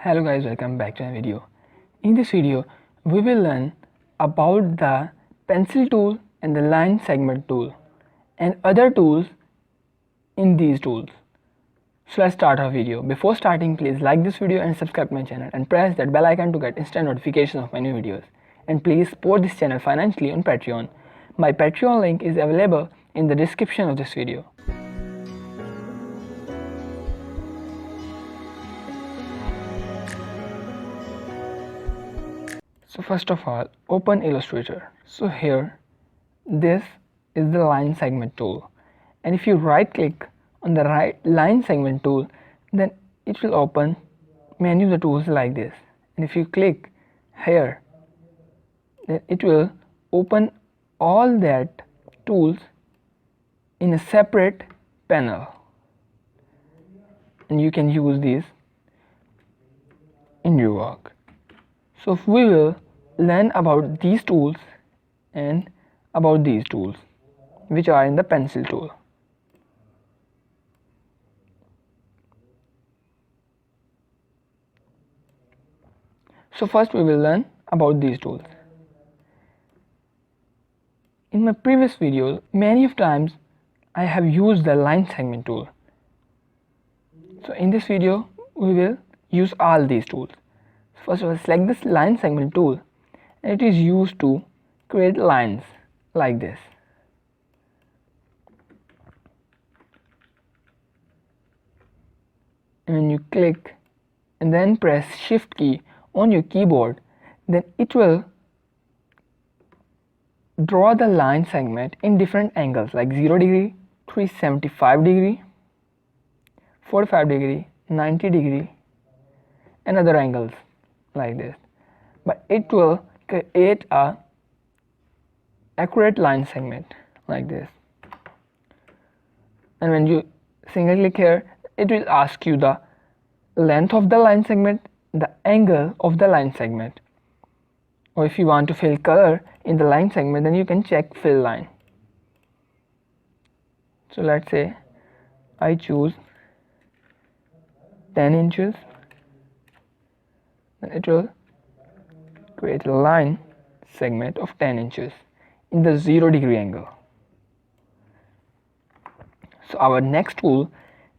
Hello guys, welcome back to my video. In this video, we will learn about the pencil tool and the line segment tool and other tools in these tools. So let's start our video. Before starting, please like this video and subscribe to my channel and press that bell icon to get instant notifications of my new videos. And please support this channel financially on Patreon. My Patreon link is available in the description of this video. So first of all, open Illustrator. So here, this is the line segment tool, and if you right click on the line segment tool, then it will open many of the tools like this. And if you click here, then it will open all that tools in a separate panel, and you can use these in your work. So we will learn about these tools and about these tools which are in the pencil tool. So first we will learn about these tools. In my previous videos, many of times I have used the line segment tool. So in this video we will use all these tools. First of all, select this line segment tool, and it is used to create lines like this. And when you click and then press shift key on your keyboard, then it will draw the line segment in different angles like 0 degree, 375 degree, 45 degree, 90 degree, and other angles like this. But it will create a accurate line segment like this. And when you single click here, it will ask you the length of the line segment, the angle of the line segment, or if you want to fill color in the line segment, then you can check fill line. So let's say I choose 10 inches, then it will create a line segment of 10 inches in the 0 degree angle. So our next tool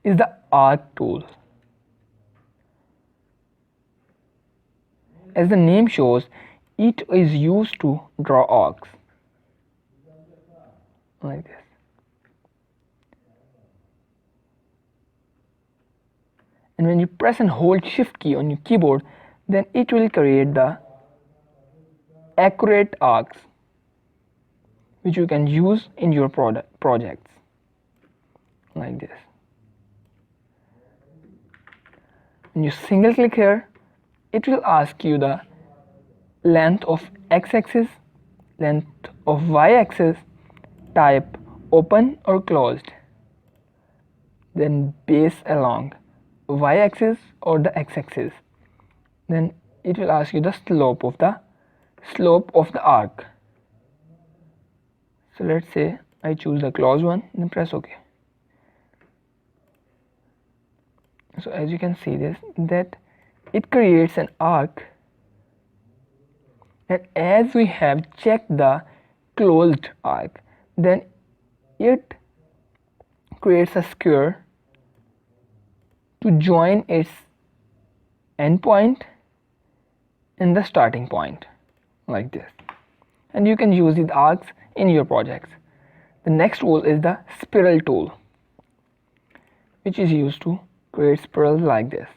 is the arc tool. As the name shows, it is used to draw arcs like this. And when you press and hold shift key on your keyboard, then it will create the accurate arcs which you can use in your projects like this. When you single click here, it will ask you the length of x-axis, length of y-axis, type open or closed, then base along y-axis or the x-axis, then it will ask you the slope of the arc. So let's say I choose the closed one, then press OK. So as you can see this, that it creates an arc, and as we have checked the closed arc, then it creates a square to join its end point and the starting point like this. And you can use these arcs in your projects. The next tool is the spiral tool, which is used to create spirals like this.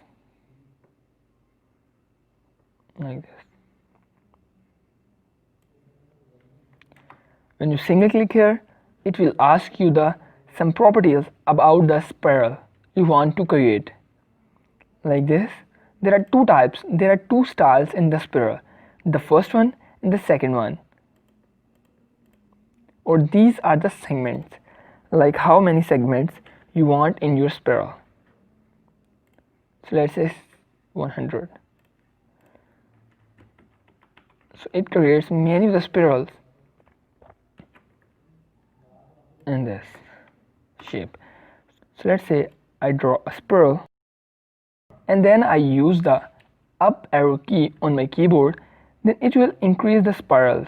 When you single click here, it will ask you some properties about the spiral you want to create like this. There are two types, there are two styles in the spiral, the first one and the second one, or these are the segments, like how many segments you want in your spiral. So let's say 100. So it creates many of the spirals in this shape. So let's say I draw a spiral and then I use the up arrow key on my keyboard, then it will increase the spirals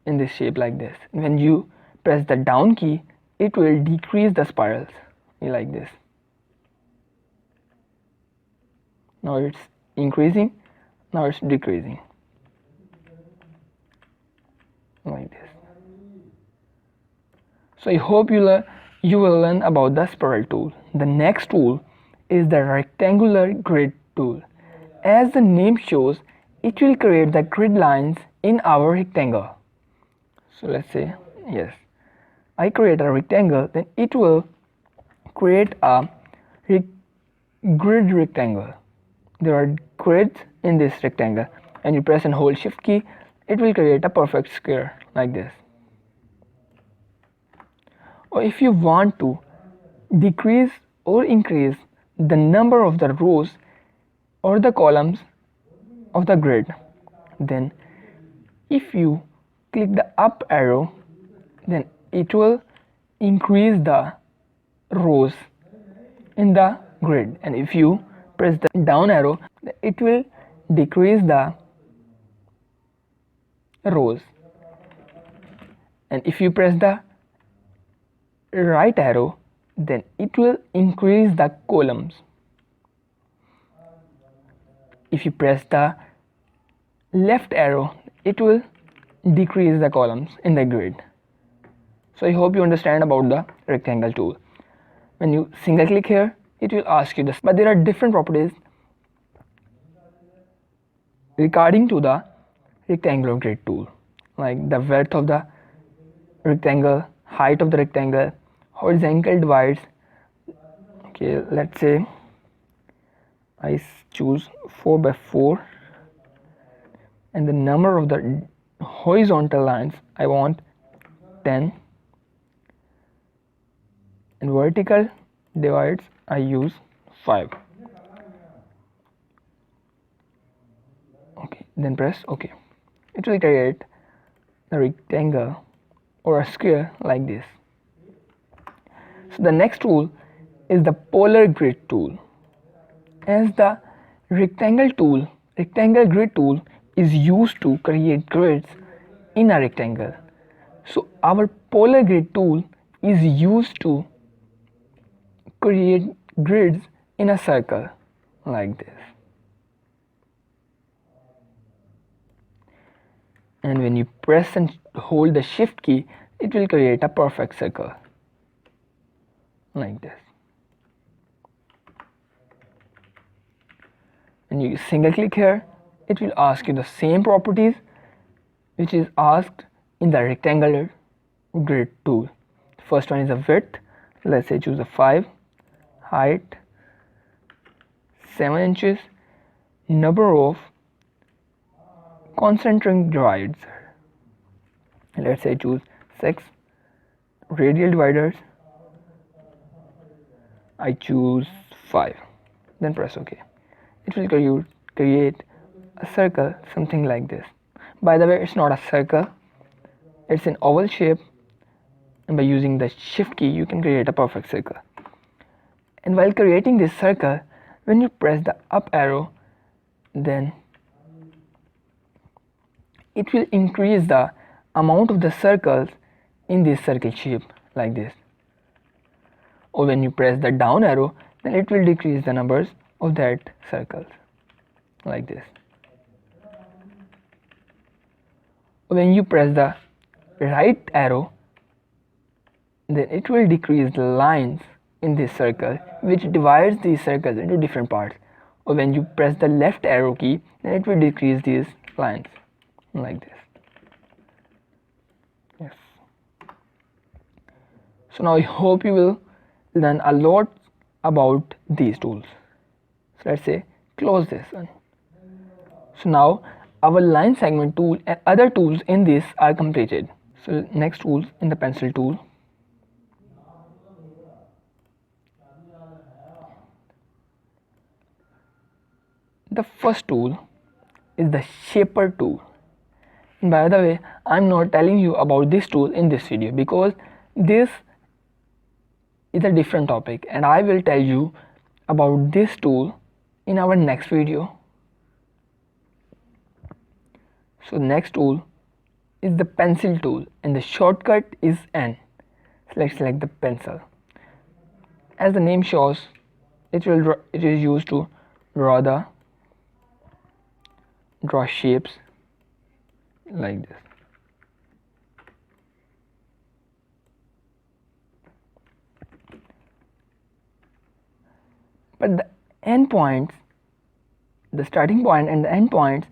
in this shape like this. When you press the down key, it will decrease the spirals like this. Now it's increasing, now it's decreasing like this. So I hope you will learn about the spiral tool. The next tool is the rectangular grid tool. As the name shows, it will create the grid lines in our rectangle. So let's say, yes, I create a rectangle, then it will create a grid rectangle. There are grids in this rectangle, and you press and hold shift key, it will create a perfect square like this. Or if you want to decrease or increase the number of the rows or the columns of the grid, then if you click the up arrow, then it will increase the rows in the grid, and if you press the down arrow, it will decrease the rows, and if you press the right arrow, then it will increase the columns. If you press the left arrow, it will decrease the columns in the grid. So I hope you understand about the rectangle tool. When you single click here, it will ask you this, but there are different properties regarding to the rectangular grid tool, like the width of the rectangle, height of the rectangle, horizontal divides. Okay, let's say I choose 4 by 4, and the number of the horizontal lines I want 10, and vertical divides I use 5. Okay, then press OK. It will create a rectangle or a square like this. So the next tool is the polar grid tool. As the rectangle grid tool is used to create grids in a rectangle. So our polar grid tool is used to create grids in a circle like this. And when you press and hold the shift key, it will create a perfect circle like this. When you single click here, it will ask you the same properties which is asked in the rectangular grid tool. First one is the width. Let's say choose a 5, height 7 inches, number of concentric divides. Let's say choose 6, radial dividers I choose 5, then press OK. It will create a circle something like this. By the way, it's not a circle, it's an oval shape, and by using the shift key you can create a perfect circle. And while creating this circle, when you press the up arrow, then it will increase the amount of the circles in this circle shape like this. Or when you press the down arrow, then it will decrease the numbers of that circles like this. When you press the right arrow, then it will decrease the lines in this circle, which divides these circles into different parts. Or when you press the left arrow key, then it will decrease these lines like this. Yes. So now I hope you will learn a lot about these tools. So let's say close this one. So now our line segment tool and other tools in this are completed. So next tools in the pencil tool. The first tool is the shaper tool. And by the way, I'm not telling you about this tool in this video because this is a different topic, and I will tell you about this tool in our next video. So next tool is the pencil tool, and the shortcut is N. So let's select the pencil. As the name shows, it is used to draw shapes like this. But the endpoints, the starting point and the end points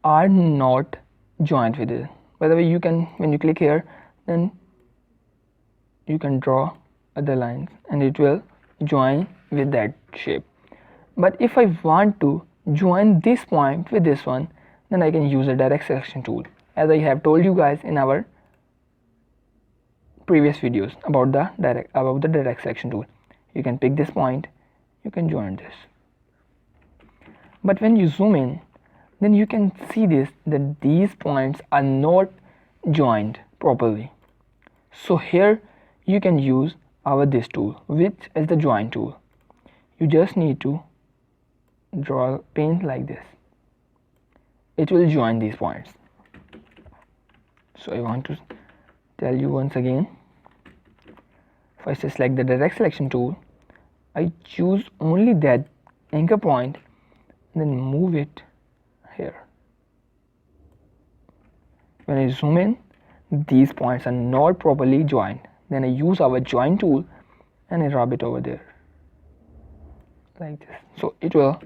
are not joined with it. By the way, you can, when you click here, then you can draw other lines and it will join with that shape. But if I want to join this point with this one, then I can use a direct selection tool, as I have told you guys in our previous videos about the direct selection tool. You can pick this point, you can join this. But when you zoom in, then you can see this, that these points are not joined properly. So here you can use our this tool, which is the join tool. You just need to draw a paint like this. It will join these points. So I want to tell you once again. First, I select the direct selection tool. I choose only that anchor point, then move it here. When I zoom in, these points are not properly joined. Then I use our join tool and I rub it over there like this. So it will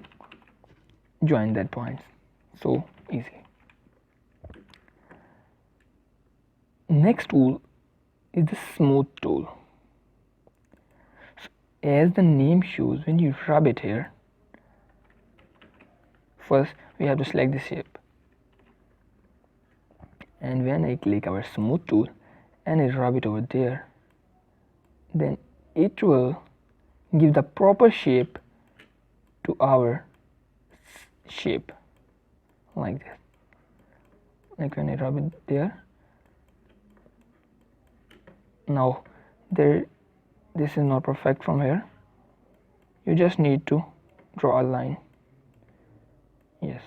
join that points. So easy. Next tool is the smooth tool. So as the name shows, when you rub it here, first we have to select the shape. And when I click our smooth tool and I rub it over there, then it will give the proper shape to our shape like this. Like when I rub it there, now this is not perfect from here. You just need to draw a line. Yes.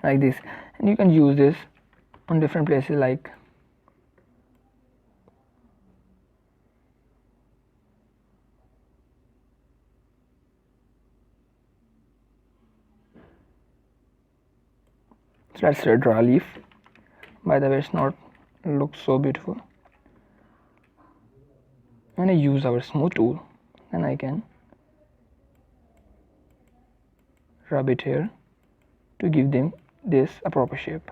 Like this, and you can use this on different places, like so let's draw a leaf. By the way, it's not looks so beautiful. When I use our smooth tool, then I can rub it here to give them this a proper shape.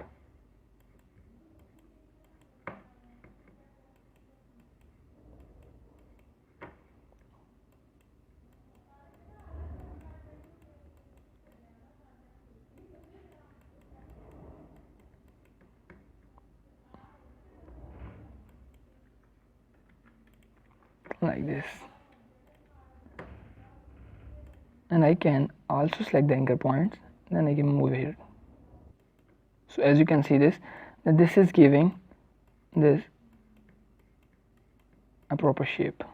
Like this. And I can also select the anchor points, then I can move here. So as you can see this, that this is giving this a proper shape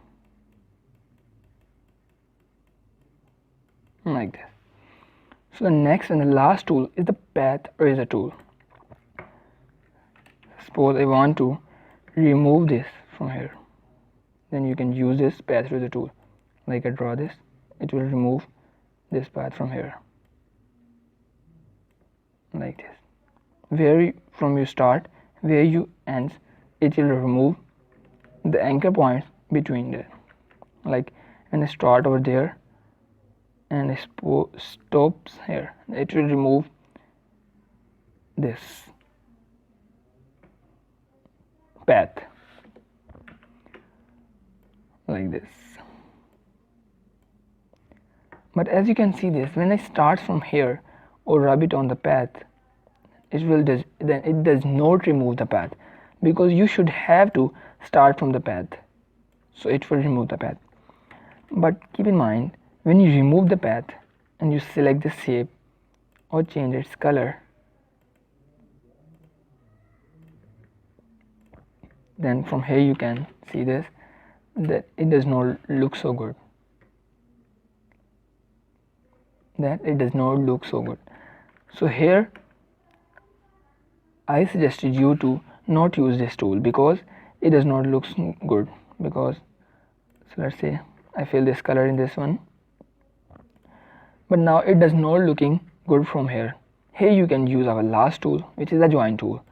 like this. So the next and the last tool is the path eraser tool. Suppose I want to remove this from here, then you can use this path eraser tool. Like I draw this, it will remove this path from here like this. From you start, where you ends, it will remove the anchor points between there. Like when I start over there and I stops here, it will remove this path like this. But as you can see this, when I start from here or rub it on the path, then it does not remove the path, because you should have to start from the path, so it will remove the path. But keep in mind, when you remove the path and you select the shape or change its color, then from here you can see this, that it does not look so good, so here I suggested you to not use this tool because it does not look good. Because, so let's say I fill this color in this one, but now it does not looking good from here. Here you can use our last tool, which is the join tool.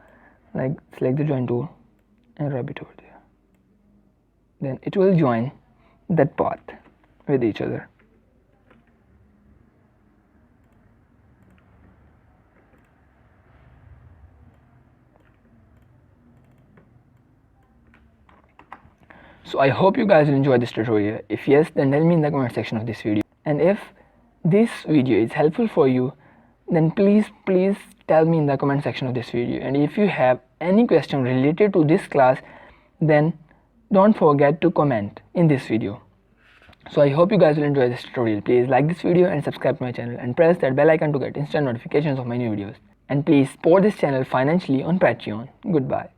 Like, select the join tool and rub it over there, then it will join that path with each other. So I hope you guys will enjoy this tutorial. If yes, then tell me in the comment section of this video. And if this video is helpful for you, then please tell me in the comment section of this video. And if you have any question related to this class, then don't forget to comment in this video. So I hope you guys will enjoy this tutorial. Please like this video and subscribe to my channel and press that bell icon to get instant notifications of my new videos. And please support this channel financially on Patreon. Goodbye.